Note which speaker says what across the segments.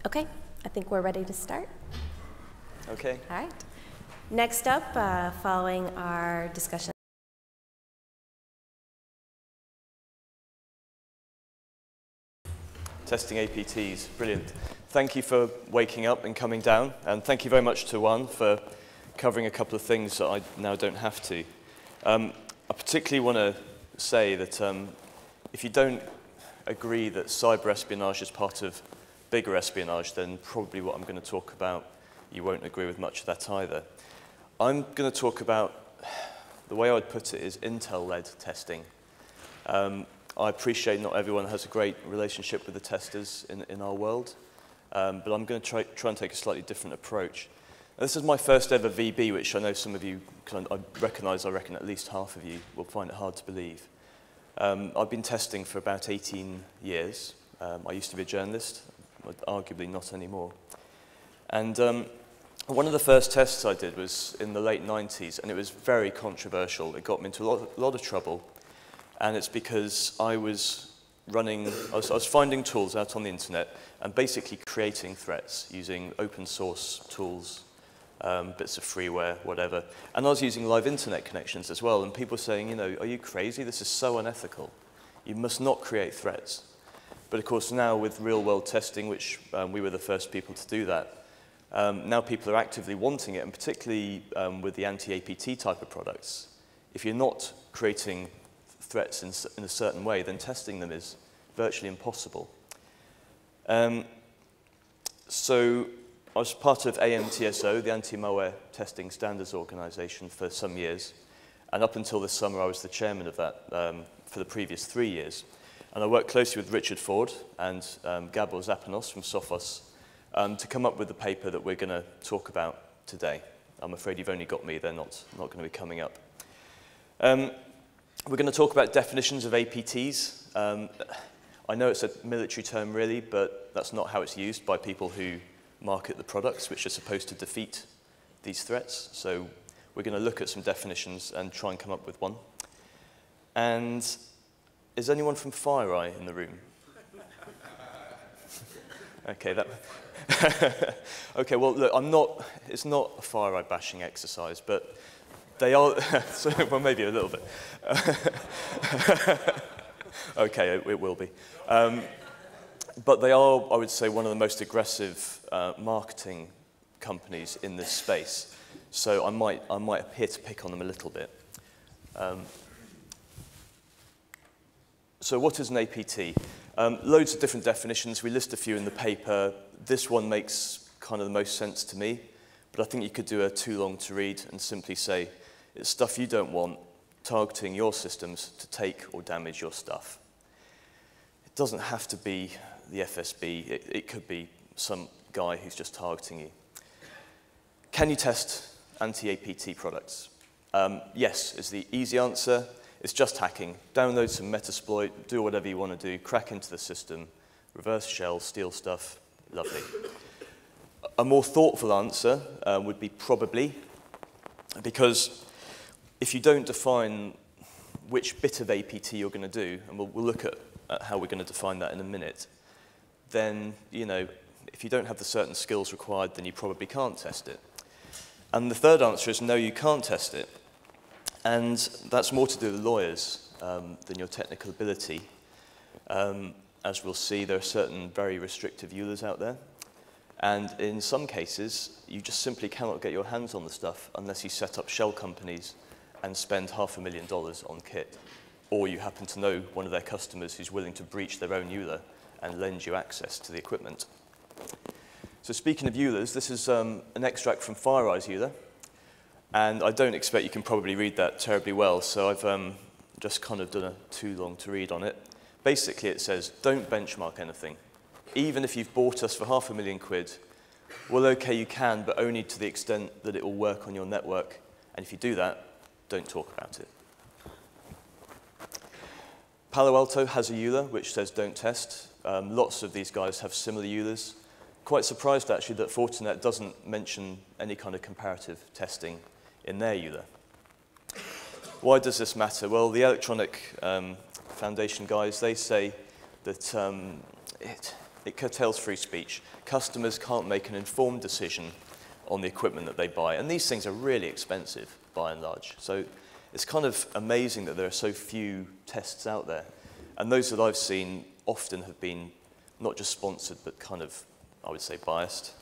Speaker 1: Okay, I think we're ready to start.
Speaker 2: Okay.
Speaker 1: All right. Next up, following our discussion.
Speaker 2: Testing APTs, brilliant. Thank you for waking up and coming down, and thank you very much to Juan for covering a couple of things that I now don't have to. I particularly want to say that if you don't agree that cyber espionage is part of bigger espionage, then probably what I'm going to talk about, you won't agree with much of that either. I'm going to talk about, the way I would put it is Intel-led testing. I appreciate not everyone has a great relationship with the testers in our world, but I'm going to try and take a slightly different approach. Now, this is my first ever VB, which I know some of you, I reckon at least half of you will find it hard to believe. I've been testing for about 18 years. I used to be a journalist, but arguably not anymore. And one of the first tests I did was in the late 90s, and it was very controversial. It got me into a lot of trouble. And it's because I was finding tools out on the internet and basically creating threats using open source tools, bits of freeware, whatever. And I was using live internet connections as well. And people were saying, you know, are you crazy? This is so unethical. You must not create threats. But of course now with real world testing, which we were the first people to do that, now people are actively wanting it, and particularly with the anti-APT type of products. If you're not creating threats in a certain way, then testing them is virtually impossible. So I was part of AMTSO, the Anti-Malware Testing Standards Organization, for some years. And up until this summer, I was the chairman of that for the previous 3 years. And I worked closely with Richard Ford and Gabor Zapanos from Sophos to come up with the paper that we're going to talk about today. I'm afraid you've only got me, they're not going to be coming up. We're going to talk about definitions of APTs. I know it's a military term really, but that's not how it's used by people who market the products, which are supposed to defeat these threats. So we're going to look at some definitions and try and come up with one. And is anyone from FireEye in the room? Okay, okay, well, look, it's not a FireEye bashing exercise, but they are, so, well, maybe a little bit. Okay, it will be. But they are, I would say, one of the most aggressive marketing companies in this space. So I might appear to pick on them a little bit. So what is an APT? Loads of different definitions. We list a few in the paper. This one makes kind of the most sense to me, but I think you could do a too long to read and simply say, it's stuff you don't want, targeting your systems to take or damage your stuff. It doesn't have to be the FSB. It could be some guy who's just targeting you. Can you test anti-APT products? Yes is the easy answer. It's just hacking. Download some Metasploit, do whatever you want to do, crack into the system, reverse shell, steal stuff, lovely. A more thoughtful answer would be probably, because if you don't define which bit of APT you're going to do, and we'll look at how we're going to define that in a minute, then, you know, if you don't have the certain skills required, then you probably can't test it. And the third answer is no, you can't test it. And that's more to do with lawyers than your technical ability. As we'll see, there are certain very restrictive EULAs out there. And in some cases, you just simply cannot get your hands on the stuff unless you set up shell companies and spend $500,000 on kit. Or you happen to know one of their customers who's willing to breach their own EULA and lend you access to the equipment. So speaking of EULAs, this is an extract from FireEye's EULA. And I don't expect you can probably read that terribly well, so I've just kind of done a too long to read on it. Basically, it says, don't benchmark anything. Even if you've bought us for £500,000, well, okay, you can, but only to the extent that it will work on your network. And if you do that, don't talk about it. Palo Alto has a EULA which says don't test. Lots of these guys have similar EULAs. Quite surprised, actually, that Fortinet doesn't mention any kind of comparative testing in their EULA. Why does this matter? Well, the Electronic Foundation guys, they say that it curtails free speech. Customers can't make an informed decision on the equipment that they buy. And these things are really expensive, by and large. So it's kind of amazing that there are so few tests out there. And those that I've seen often have been not just sponsored, but kind of, I would say, biased.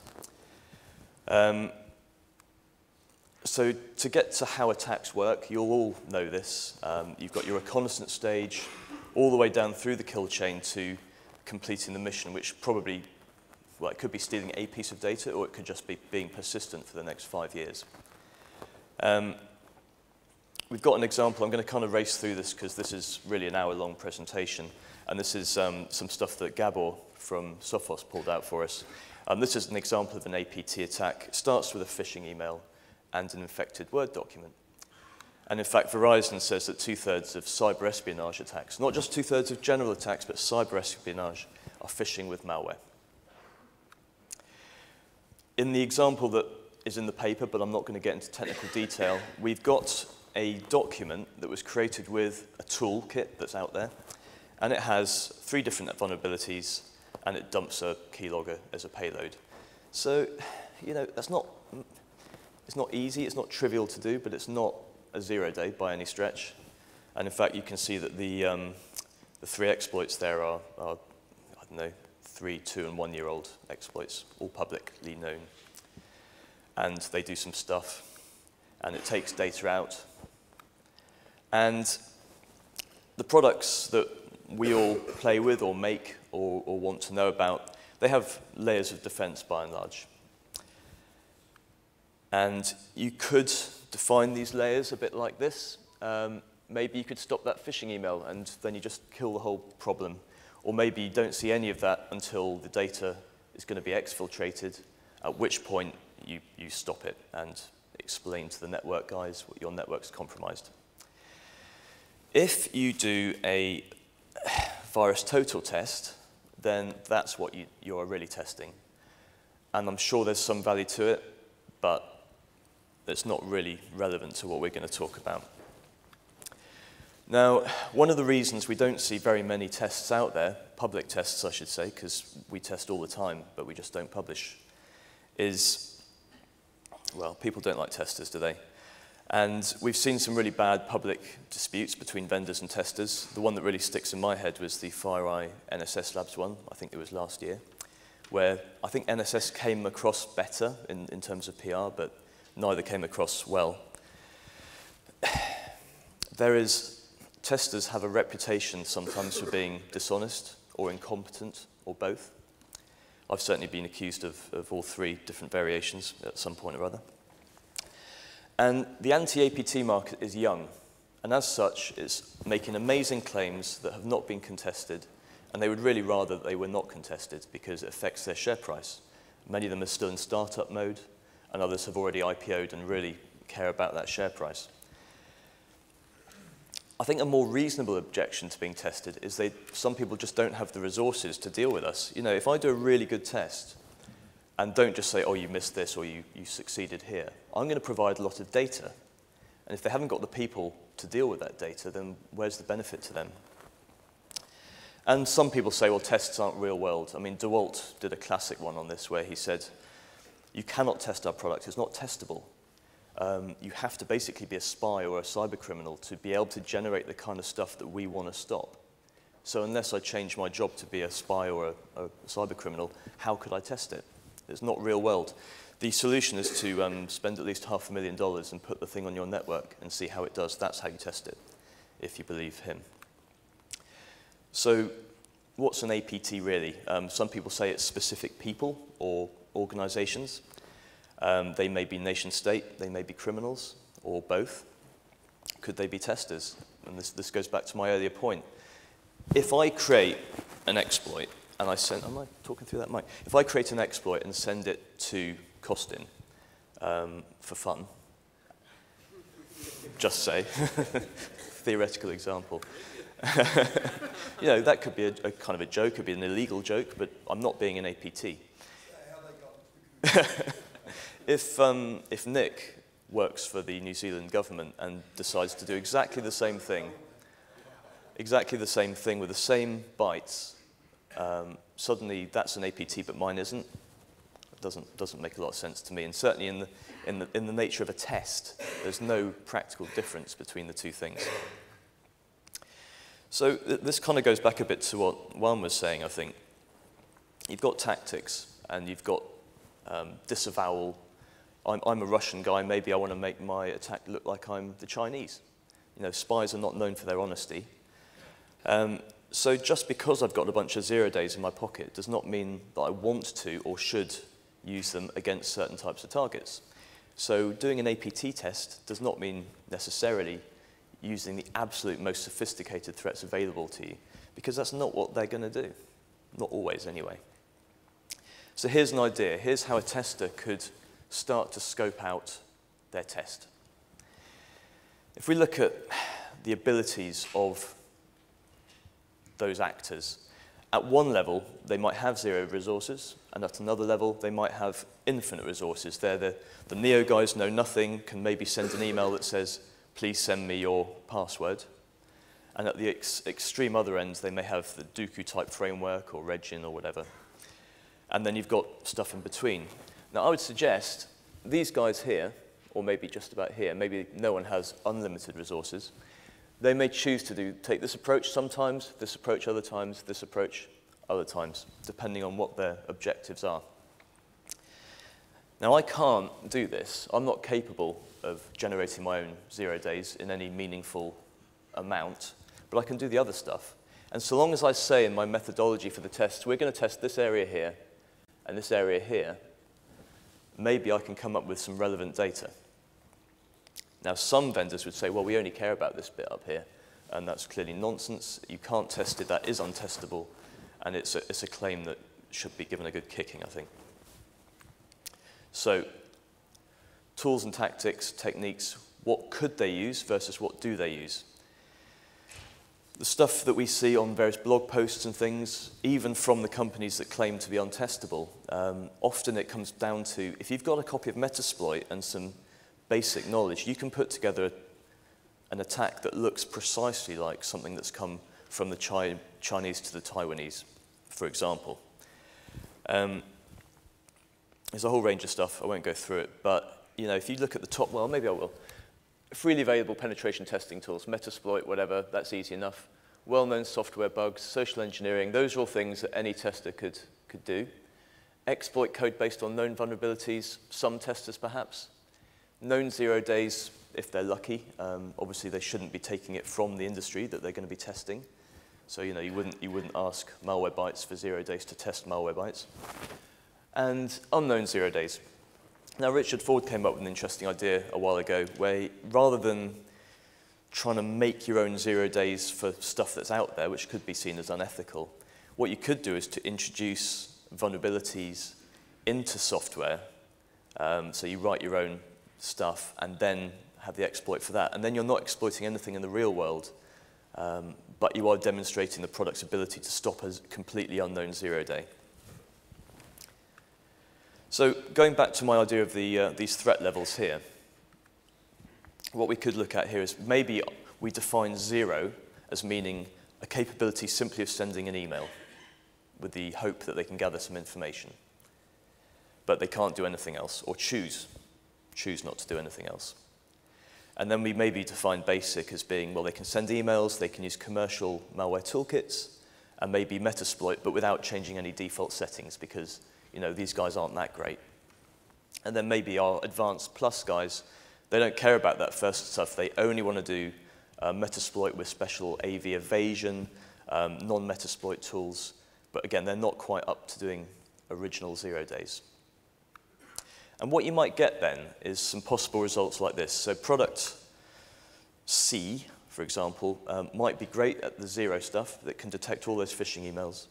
Speaker 2: So to get to how attacks work, you'll all know this. You've got your reconnaissance stage all the way down through the kill chain to completing the mission, which probably, well, it could be stealing a piece of data, or it could just be being persistent for the next 5 years. We've got an example. I'm going to kind of race through this because this is really an hour-long presentation. And this is some stuff that Gabor from Sophos pulled out for us. This is an example of an APT attack. It starts with a phishing email and an infected Word document. And in fact, Verizon says that 2/3 of cyber espionage attacks, not just 2/3 of general attacks, but cyber espionage, are phishing with malware. In the example that is in the paper, but I'm not going to get into technical detail, we've got a document that was created with a toolkit that's out there, and it has 3 different vulnerabilities, and it dumps a keylogger as a payload. So, you know, it's not easy, it's not trivial to do, but it's not a 0-day by any stretch. And in fact, you can see that the 3 exploits there are, I don't know, 3, 2, and 1-year-old exploits, all publicly known. And they do some stuff, and it takes data out. And the products that we all play with or make or want to know about, they have layers of defense by and large. And you could define these layers a bit like this. Maybe you could stop that phishing email and then you just kill the whole problem. Or maybe you don't see any of that until the data is going to be exfiltrated, at which point you stop it and explain to the network guys what your network's compromised. If you do a virus total test, then that's what you're really testing. And I'm sure there's some value to it, but it's not really relevant to what we're going to talk about. Now, one of the reasons we don't see very many tests out there, public tests I should say, because we test all the time, but we just don't publish, is, well, people don't like testers, do they? And we've seen some really bad public disputes between vendors and testers. The one that really sticks in my head was the FireEye NSS Labs one, I think it was last year, where I think NSS came across better in terms of PR, but neither came across well. Testers have a reputation sometimes for being dishonest or incompetent or both. I've certainly been accused of all 3 different variations at some point or other. And the anti-APT market is young, and as such, it's making amazing claims that have not been contested, and they would really rather that they were not contested because it affects their share price. Many of them are still in startup mode, and others have already IPO'd and really care about that share price. I think a more reasonable objection to being tested is some people just don't have the resources to deal with us. You know, if I do a really good test, and don't just say, oh, you missed this or you succeeded here, I'm going to provide a lot of data. And if they haven't got the people to deal with that data, then where's the benefit to them? And some people say, well, tests aren't real world. I mean, DeWalt did a classic one on this where he said, you cannot test our product, it's not testable. You have to basically be a spy or a cyber criminal to be able to generate the kind of stuff that we want to stop. So unless I change my job to be a spy or a cyber criminal, how could I test it? It's not real world. The solution is to spend at least $500,000 and put the thing on your network and see how it does. That's how you test it, if you believe him. So what's an APT really? Some people say it's specific people or organizations. They may be nation state, they may be criminals, or both. Could they be testers? And this goes back to my earlier point. If I create an exploit, and am I talking through that mic? If I create an exploit and send it to Costin for fun, just say, theoretical example. You know, that could be a kind of a joke, could be an illegal joke, but I'm not being an APT. If Nick works for the New Zealand government and decides to do exactly the same thing with the same bytes, suddenly that's an APT, but mine isn't. It doesn't make a lot of sense to me. And certainly in the nature of a test, there's no practical difference between the two things. So this kind of goes back a bit to what Juan was saying, I think. You've got tactics, and you've got disavowal. I'm a Russian guy, maybe I want to make my attack look like I'm the Chinese. You know, spies are not known for their honesty. So just because I've got a bunch of 0 days in my pocket does not mean that I want to or should use them against certain types of targets. So doing an APT test does not mean necessarily using the absolute most sophisticated threats available to you, because that's not what they're going to do. Not always, anyway. So here's an idea. Here's how a tester could start to scope out their test. If we look at the abilities of those actors, at one level, they might have 0 resources, and at another level, they might have infinite resources. They're the neo guys know nothing, can maybe send an email that says, please send me your password. And at the extreme other end, they may have the Dooku-type framework or Regin or whatever. And then you've got stuff in between. Now, I would suggest these guys here, or maybe just about here, maybe no one has unlimited resources. They may choose to take this approach sometimes, this approach other times, this approach other times, depending on what their objectives are. Now, I can't do this. I'm not capable of generating my own 0 days in any meaningful amount, but I can do the other stuff. And so long as I say in my methodology for the test, we're going to test this area here and this area here, maybe I can come up with some relevant data. Now, some vendors would say, well, we only care about this bit up here, and that's clearly nonsense. You can't test it. That is untestable, and it's a claim that should be given a good kicking, I think. So, tools and tactics, techniques, what could they use versus what do they use? The stuff that we see on various blog posts and things, even from the companies that claim to be untestable, often it comes down to, if you've got a copy of Metasploit and some basic knowledge, you can put together an attack that looks precisely like something that's come from the Chinese to the Taiwanese, for example. There's a whole range of stuff. I won't go through it, but you know, if you look at the top, well, maybe I will. Freely available penetration testing tools, Metasploit, whatever, that's easy enough. Well-known software bugs, social engineering, those are all things that any tester could do. Exploit code based on known vulnerabilities, some testers perhaps. Known 0 days, if they're lucky. Obviously, they shouldn't be taking it from the industry that they're going to be testing. So, you know, you wouldn't ask Malwarebytes for 0 days to test Malwarebytes. And unknown 0 days. Now, Richard Ford came up with an interesting idea a while ago, where rather than trying to make your own 0 days for stuff that's out there, which could be seen as unethical, what you could do is to introduce vulnerabilities into software. So you write your own stuff and then have the exploit for that. And then you're not exploiting anything in the real world, but you are demonstrating the product's ability to stop a completely unknown 0 day. So going back to my idea of these threat levels here, what we could look at here is maybe we define 0 as meaning a capability simply of sending an email with the hope that they can gather some information. But they can't do anything else, or choose not to do anything else. And then we maybe define basic as being, well, they can send emails, they can use commercial malware toolkits, and maybe Metasploit, but without changing any default settings, because you know, these guys aren't that great. And then maybe our advanced plus guys, they don't care about that first stuff. They only want to do Metasploit with special AV evasion, non-Metasploit tools. But again, they're not quite up to doing original 0 days. And what you might get then is some possible results like this. So product C, for example, might be great at the 0 stuff that can detect all those phishing emails.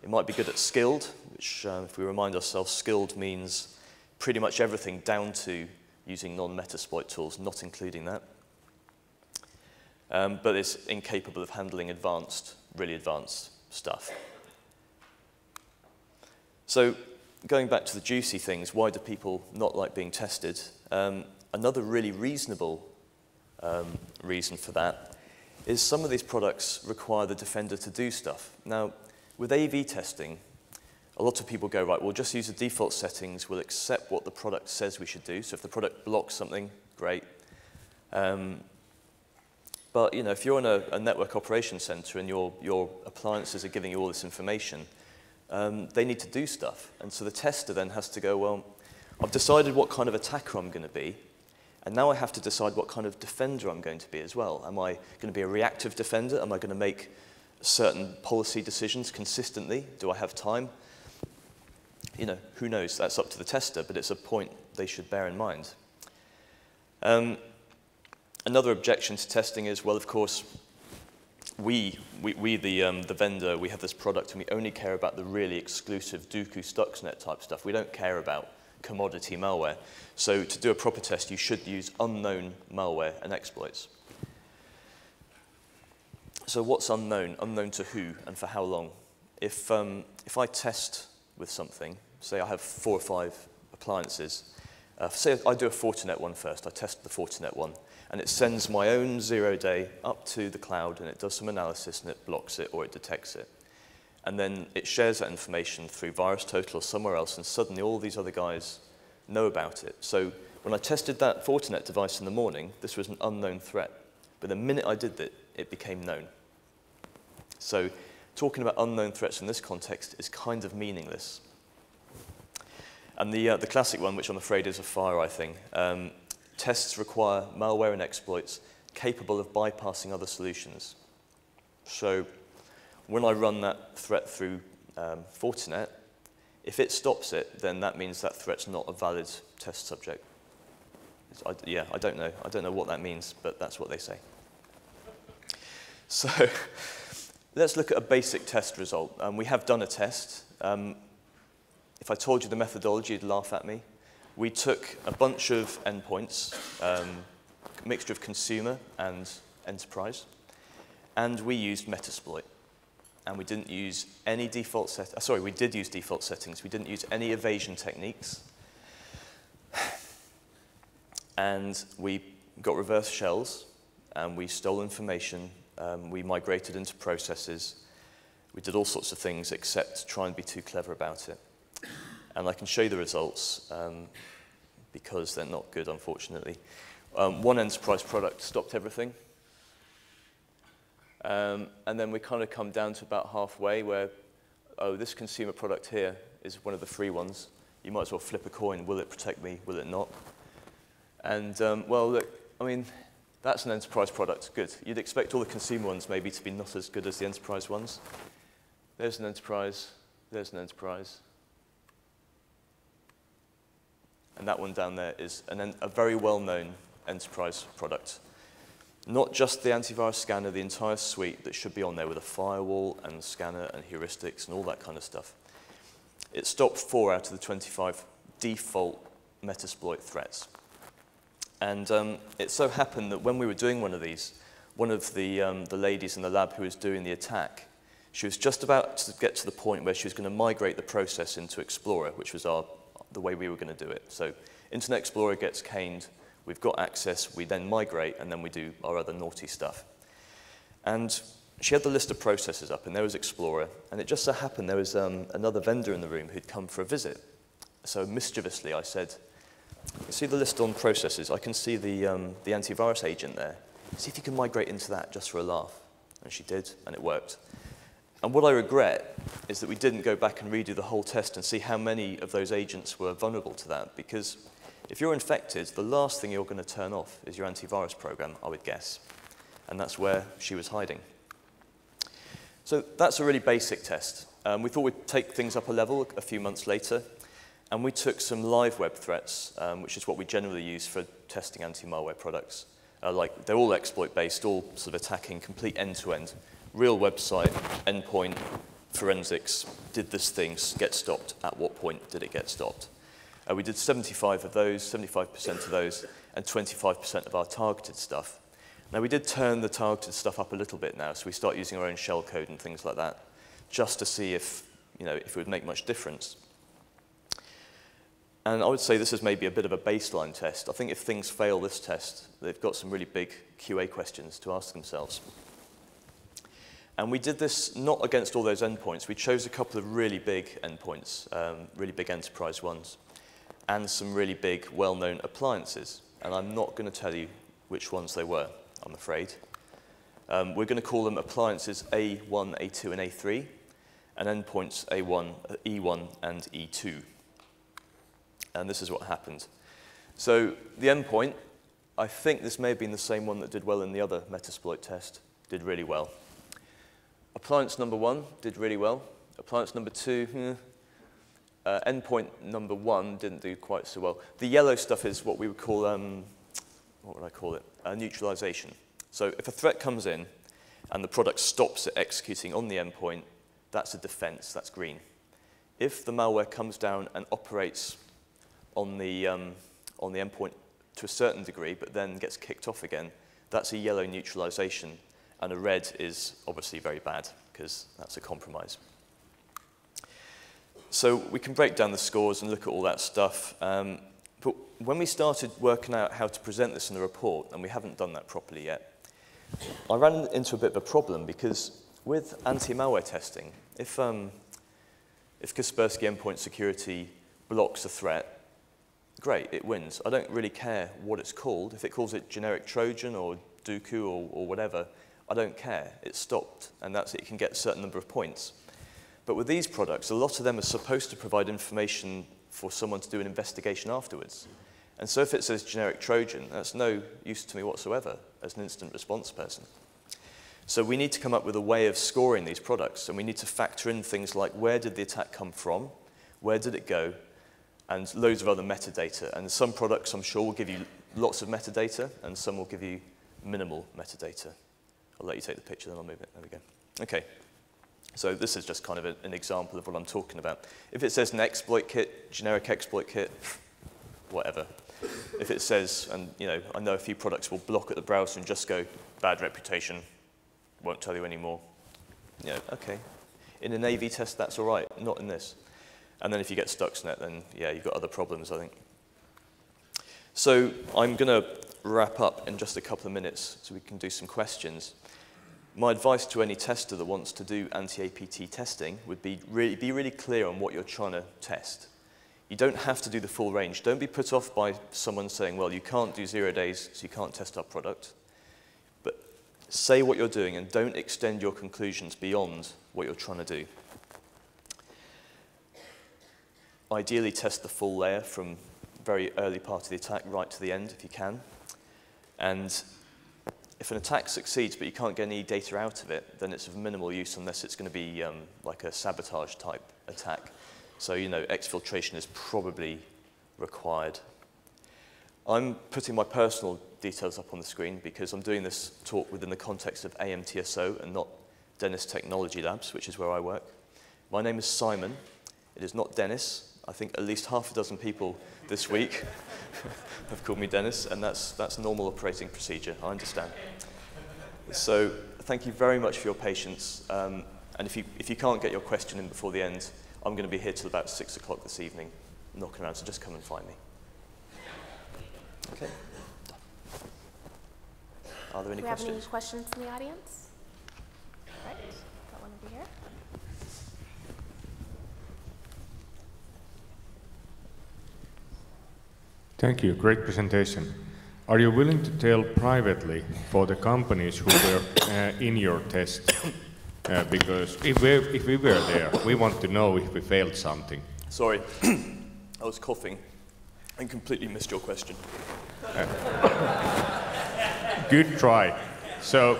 Speaker 2: It might be good at skilled, which if we remind ourselves, skilled means pretty much everything down to using non-Metasploit tools, not including that. But it's incapable of handling advanced, really advanced stuff. So going back to the juicy things, why do people not like being tested? Another really reasonable reason for that is some of these products require the defender to do stuff. Now, with AV testing, a lot of people go, right, we'll just use the default settings, we'll accept what the product says we should do. So if the product blocks something, great. But you know, if you're in a network operations center and your appliances are giving you all this information, they need to do stuff. And so the tester then has to go, well, I've decided what kind of attacker I'm going to be, and now I have to decide what kind of defender I'm going to be as well. Am I going to be a reactive defender? Am I going to make certain policy decisions consistently? Do I have time? You know, who knows? That's up to the tester, but it's a point they should bear in mind. Another objection to testing is, well, of course, we the vendor, we have this product and we only care about the really exclusive Dooku Stuxnet type stuff. We don't care about commodity malware. So to do a proper test, you should use unknown malware and exploits. So what's unknown? Unknown to who and for how long? If I test with something, say I have 4 or 5 appliances, say I do a Fortinet one first, I test the Fortinet one, and it sends my own 0-day up to the cloud, and it does some analysis, and it blocks it, or it detects it. And then it shares that information through VirusTotal or somewhere else, and suddenly all these other guys know about it. So when I tested that Fortinet device in the morning, this was an unknown threat. But the minute I did it, it became known. So talking about unknown threats in this context is kind of meaningless. And the classic one, which I'm afraid is a FireEye thing, tests require malware and exploits capable of bypassing other solutions. So when I run that threat through Fortinet, if it stops it, then that means that threat's not a valid test subject. I don't know. I don't know what that means, but that's what they say. So let's look at a basic test result. We have done a test. If I told you the methodology, you'd laugh at me. We took a bunch of endpoints, a mixture of consumer and enterprise, and we used Metasploit. And we didn't use any default settings. Sorry, we did use default settings. We didn't use any evasion techniques. And we got reverse shells, and we stole information. We migrated into processes. We did all sorts of things except try and be too clever about it. And I can show you the results because they're not good, unfortunately. One enterprise product stopped everything. And then we kind of come down to about halfway where, oh, this consumer product here is one of the free ones. You might as well flip a coin. Will it protect me? Will it not? And, well, look, I mean, that's an enterprise product. Good. You'd expect all the consumer ones maybe to be not as good as the enterprise ones. There's an enterprise. There's an enterprise. And that one down there is a very well-known enterprise product. Not just the antivirus scanner, the entire suite that should be on there with a firewall and scanner and heuristics and all that kind of stuff. It stopped 4 out of the 25 default Metasploit threats. And it so happened that when we were doing one of these, one of the ladies in the lab who was doing the attack, she was just about to get to the point where she was going to migrate the process into Explorer, which was the way we were going to do it. So Internet Explorer gets caned, we've got access, we then migrate, and then we do our other naughty stuff. And she had the list of processes up, and there was Explorer, and it just so happened there was another vendor in the room who'd come for a visit. So mischievously, I said, you see the list on processes? I can see the antivirus agent there. See if you can migrate into that just for a laugh. And she did, and it worked. And what I regret is that we didn't go back and redo the whole test and see how many of those agents were vulnerable to that, because if you're infected, the last thing you're going to turn off is your antivirus program, I would guess. And that's where she was hiding. So that's a really basic test. We thought we'd take things up a level a few months later, and we took some live web threats, which is what we generally use for testing anti-malware products. Like they're all exploit-based, all sort of attacking complete end-to-end. Real website, endpoint, forensics, did this thing get stopped? At what point did it get stopped? We did 75 of those, 75% of those, and 25% of our targeted stuff. Now, we did turn the targeted stuff up a little bit now, so we start using our own shell code and things like that, just to see if it would make much difference. And I would say this is maybe a bit of a baseline test. I think if things fail this test, they've got some really big QA questions to ask themselves. And we did this not against all those endpoints. We chose a couple of really big endpoints, really big enterprise ones, and some really big, well-known appliances. And I'm not going to tell you which ones they were, I'm afraid. We're going to call them appliances A1, A2, and A3, and endpoints A1, E1, and E2. And this is what happened. So the endpoint, I think this may have been the same one that did well in the other Metasploit test, did really well. Appliance number 1 did really well. Appliance number 2, endpoint number 1 didn't do quite so well. The yellow stuff is what we would call, what would I call it? Neutralization. So if a threat comes in and the product stops it executing on the endpoint, that's a defense, that's green. If the malware comes down and operates on the endpoint to a certain degree, but then gets kicked off again, that's a yellow neutralization. And a red is obviously very bad, because that's a compromise. So we can break down the scores and look at all that stuff. But when we started working out how to present this in the report, and we haven't done that properly yet, I ran into a bit of a problem, because with anti-malware testing, if Kaspersky Endpoint Security blocks a threat, great, it wins. I don't really care what it's called. If it calls it generic Trojan or Dooku or whatever, I don't care. It's stopped, and that's it. You can get a certain number of points. But with these products, a lot of them are supposed to provide information for someone to do an investigation afterwards. And so if it says generic Trojan, that's no use to me whatsoever as an incident response person. So we need to come up with a way of scoring these products, and we need to factor in things like where did the attack come from, where did it go, and loads of other metadata. And some products, I'm sure, will give you lots of metadata, and some will give you minimal metadata. I'll let you take the picture, then I'll move it. There we go. Okay. So this is just kind of an example of what I'm talking about. If it says an exploit kit, generic exploit kit, whatever. If it says, and I know a few products will block at the browser and just go, bad reputation, won't tell you anymore. Okay. In an AV test, that's all right, not in this. And then if you get Stuxnet, then yeah, you've got other problems, I think. So I'm going to wrap up in just a couple of minutes so we can do some questions. My advice to any tester that wants to do anti-APT testing would be really clear on what you're trying to test. You don't have to do the full range. Don't be put off by someone saying, well, you can't do 0 days, so you can't test our product. But say what you're doing and don't extend your conclusions beyond what you're trying to do. Ideally, test the full layer from very early part of the attack right to the end if you can. And if an attack succeeds but you can't get any data out of it, then it's of minimal use unless it's going to be like a sabotage type attack. So, exfiltration is probably required. I'm putting my personal details up on the screen because I'm doing this talk within the context of AMTSO and not Dennis Technology Labs, which is where I work. My name is Simon. It is not Dennis. I think at least half a dozen people this week have called me Dennis, and that's normal operating procedure, I understand. So thank you very much for your patience. And if you can't get your question in before the end, I'm going to be here till about 6 o'clock this evening, knocking around, so just come and find me. Okay. Are there any questions?
Speaker 1: Do we have any questions from the audience? All right, got one over here.
Speaker 3: Thank you. Great presentation. Are you willing to tell privately for the companies who were in your test? Because if we were there, we want to know if we failed something.
Speaker 2: Sorry, I was coughing and completely missed your question.
Speaker 3: Good try. So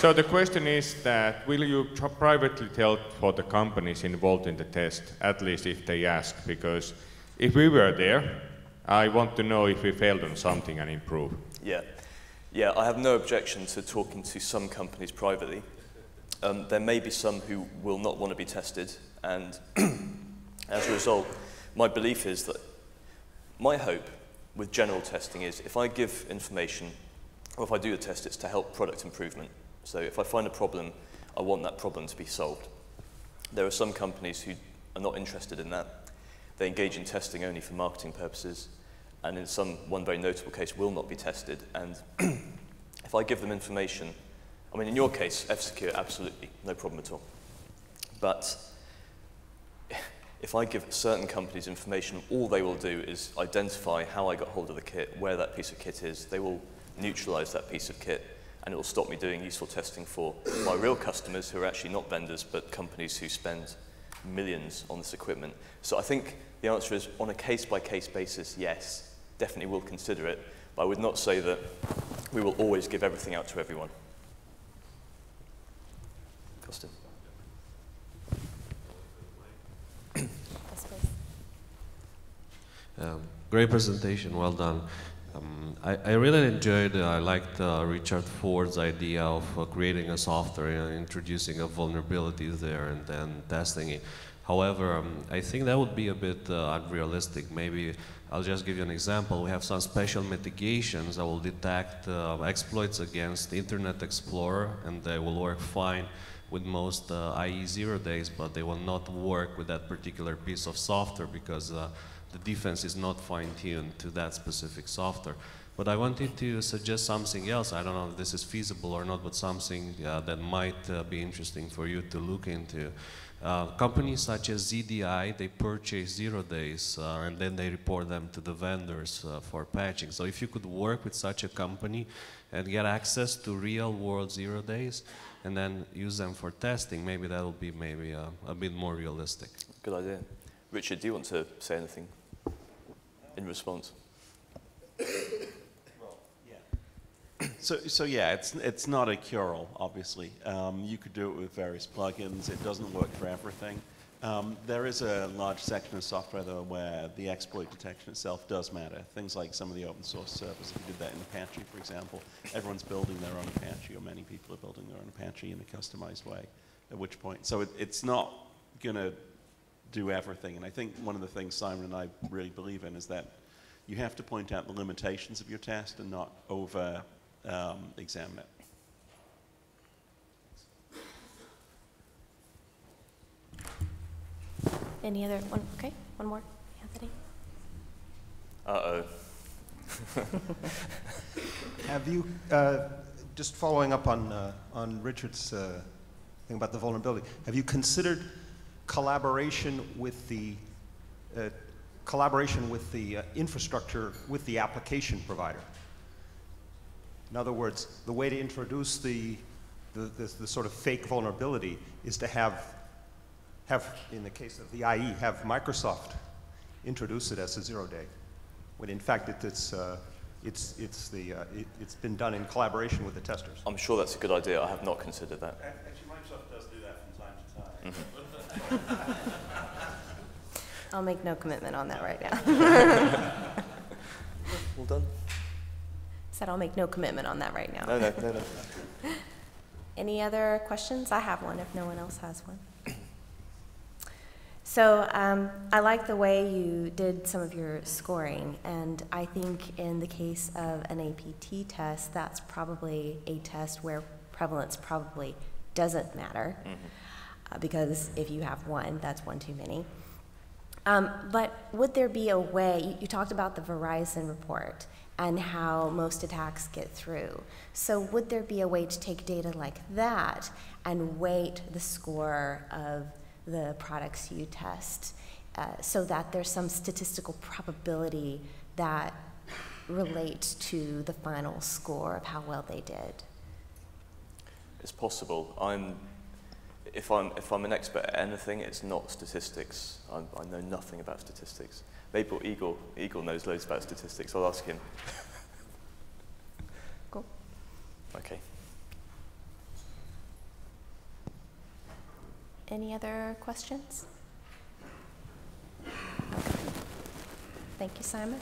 Speaker 3: the question is that will you privately tell for the companies involved in the test, at least if they ask? Because if we were there, I want to know if we failed on something and improve.
Speaker 2: Yeah, I have no objection to talking to some companies privately. There may be some who will not want to be tested, and as a result, my belief is that my hope with general testing is if I give information, or if I do a test, it's to help product improvement. So if I find a problem, I want that problem to be solved. There are some companies who are not interested in that. They engage in testing only for marketing purposes, and in one very notable case will not be tested. And if I give them information I mean, in your case, F-Secure, absolutely, no problem at all. But if I give certain companies information, all they will do is identify how I got hold of the kit, where that piece of kit is. They will neutralize that piece of kit, and it will stop me doing useful testing for my real customers, who are actually not vendors, but companies who spend millions on this equipment. So I think the answer is, on a case-by-case basis, yes, definitely will consider it, but I would not say that we will always give everything out to everyone. Costin.
Speaker 1: Yes, please.
Speaker 4: Great presentation, well done. I really enjoyed, I liked Richard Ford's idea of creating a software, introducing a vulnerabilities there and then testing it. However, I think that would be a bit unrealistic. Maybe I'll just give you an example. We have some special mitigations that will detect exploits against Internet Explorer, and they will work fine with most IE 0 days, but they will not work with that particular piece of software because the defense is not fine-tuned to that specific software. But I wanted to suggest something else. I don't know if this is feasible or not, but something that might be interesting for you to look into. Companies such as ZDI, they purchase 0 days and then they report them to the vendors for patching. So if you could work with such a company and get access to real-world 0 days and then use them for testing, maybe that will be maybe a bit more realistic.
Speaker 2: Good idea. Richard, do you want to say anything in response?
Speaker 5: Well, yeah. So yeah, it's not a cure-all, obviously. You could do it with various plugins. It doesn't work for everything. There is a large section of software, though, where the exploit detection itself does matter. Things like some of the open source servers. If you did that in Apache, for example, everyone's building their own Apache, or many people are building their own Apache in a customized way, at which point. So it's not going to do everything. And I think one of the things Simon and I really believe in is that you have to point out the limitations of your test and not over-examine it.
Speaker 1: Any other one? Okay, one more. Anthony.
Speaker 2: Uh-oh.
Speaker 6: Have you, just following up on Richard's thing about the vulnerability, have you considered collaboration with the infrastructure with the application provider? In other words, the way to introduce the sort of fake vulnerability is to have, in the case of the IE, have Microsoft introduce it as a 0 day, when in fact it's been done in collaboration with the testers.
Speaker 2: I'm sure that's a good idea. I have not considered that.
Speaker 5: Actually, Microsoft does do that from time to time.
Speaker 2: Mm-hmm.
Speaker 1: I'll make no commitment on that right now.
Speaker 2: All done?
Speaker 1: Said I'll make no commitment on that right now.
Speaker 2: No.
Speaker 1: Any other questions? I have one if no one else has one. So I like the way you did some of your scoring, and I think in the case of an APT test, that's probably a test where prevalence probably doesn't matter, because if you have one, that's one too many. But would there be a way, you talked about the Verizon report and how most attacks get through. So would there be a way to take data like that and weight the score of the products you test so that there's some statistical probability that relates to the final score of how well they did?
Speaker 2: It's possible. If I'm an expert at anything, it's not statistics. I know nothing about statistics. Maybe Eagle knows loads about statistics. I'll ask him.
Speaker 1: Cool.
Speaker 2: Okay.
Speaker 1: Any other questions? Okay. Thank you, Simon.